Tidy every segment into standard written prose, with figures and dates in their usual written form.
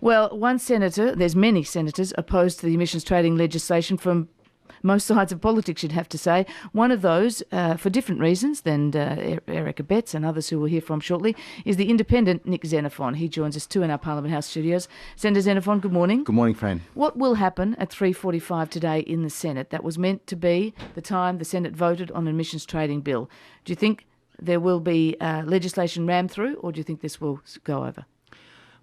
Well, one senator, there's many senators opposed to the emissions trading legislation from most sides of politics, you'd have to say. One of those, for different reasons than Erica Betts and others who we'll hear from shortly, is the independent Nick Xenophon. He joins us too in our Parliament House studios. Senator Xenophon, good morning. Good morning, Fran. What will happen at 3:45 today in the Senate? That was meant to be the time the Senate voted on an emissions trading bill. Do you think there will be legislation rammed through, or do you think this will go over?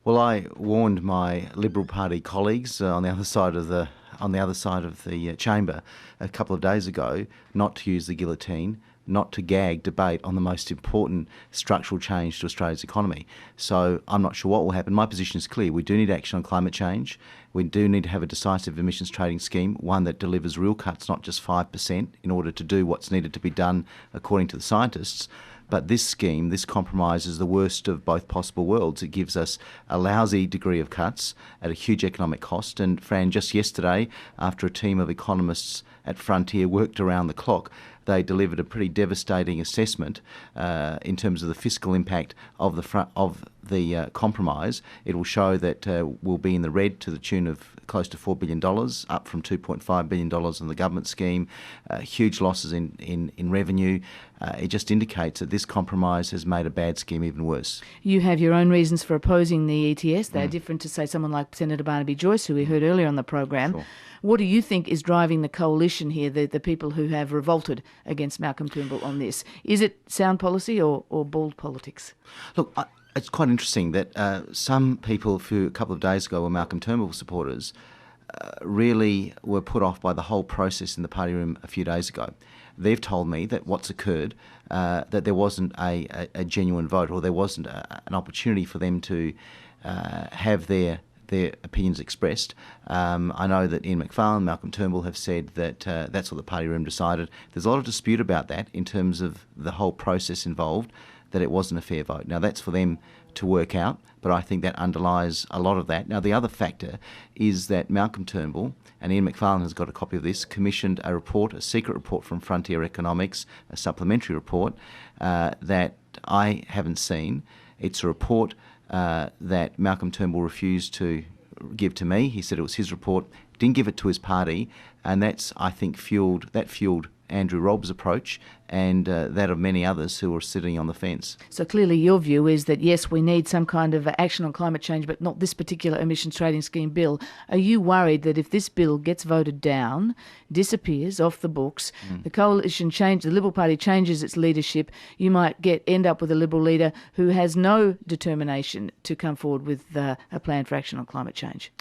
Well, I warned my Liberal Party colleagues on the other side of the chamber a couple of days ago not to use the guillotine, not to gag debate on the most important structural change to Australia's economy. So I'm not sure what will happen. My position is clear. We do need action on climate change. We do need to have a decisive emissions trading scheme, one that delivers real cuts, not just 5%, in order to do what's needed to be done according to the scientists. But this scheme, this compromise, is the worst of both possible worlds. It gives us a lousy degree of cuts at a huge economic cost. And Fran, just yesterday, after a team of economists at Frontier worked around the clock, they delivered a pretty devastating assessment in terms of the fiscal impact of the compromise. It will show that we'll be in the red to the tune of close to $4 billion, up from $2.5 billion in the government scheme, huge losses in revenue. It just indicates that this compromise has made a bad scheme even worse. You have your own reasons for opposing the ETS. They're different to, say, someone like Senator Barnaby Joyce, who we heard earlier on the program. Sure. What do you think is driving the coalition here, the people who have revolted against Malcolm Turnbull on this? Is it sound policy or bald politics? Look, it's quite interesting that some people who a couple of days ago were Malcolm Turnbull supporters really were put off by the whole process in the party room a few days ago. They've told me that what's occurred, that there wasn't a genuine vote, or there wasn't an opportunity for them to have their opinions expressed. I know that Ian Macfarlane and Malcolm Turnbull have said that that's what the party room decided. There's a lot of dispute about that in terms of the whole process involved, that it wasn't a fair vote. Now, that's for them to work out, but I think that underlies a lot of that. Now, the other factor is that Malcolm Turnbull, and Ian Macfarlane has got a copy of this, commissioned a report, a secret report from Frontier Economics, a supplementary report that I haven't seen. It's a report that Malcolm Turnbull refused to give to me. He said it was his report, didn't give it to his party, and that's, I think, fueled Andrew Robb's approach and that of many others who are sitting on the fence. So clearly your view is that, yes, we need some kind of action on climate change, but not this particular emissions trading scheme bill. Are you worried that if this bill gets voted down, disappears off the books, the coalition the Liberal Party changes its leadership, you might end up with a Liberal leader who has no determination to come forward with a plan for action on climate change?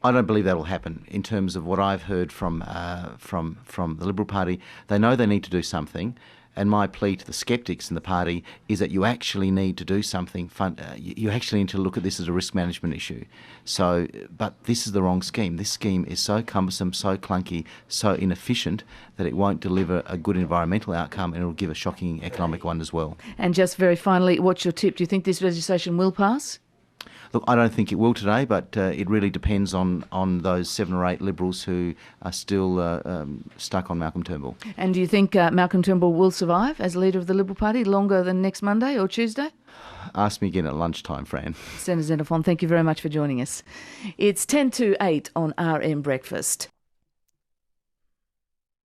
I don't believe that will happen. In terms of what I've heard from the Liberal Party, they know they need to do something, and my plea to the sceptics in the party is that you actually need to do something. You actually need to look at this as a risk management issue. So, but this is the wrong scheme. This scheme is so cumbersome, so clunky, so inefficient that it won't deliver a good environmental outcome, and it'll give a shocking economic one as well. And just very finally, what's your tip? Do you think this legislation will pass? Look, I don't think it will today, but it really depends on those 7 or 8 Liberals who are still stuck on Malcolm Turnbull. And do you think Malcolm Turnbull will survive as leader of the Liberal Party longer than next Monday or Tuesday? Ask me again at lunchtime, Fran. Senator Xenophon, thank you very much for joining us. It's 10 to 8 on RM Breakfast.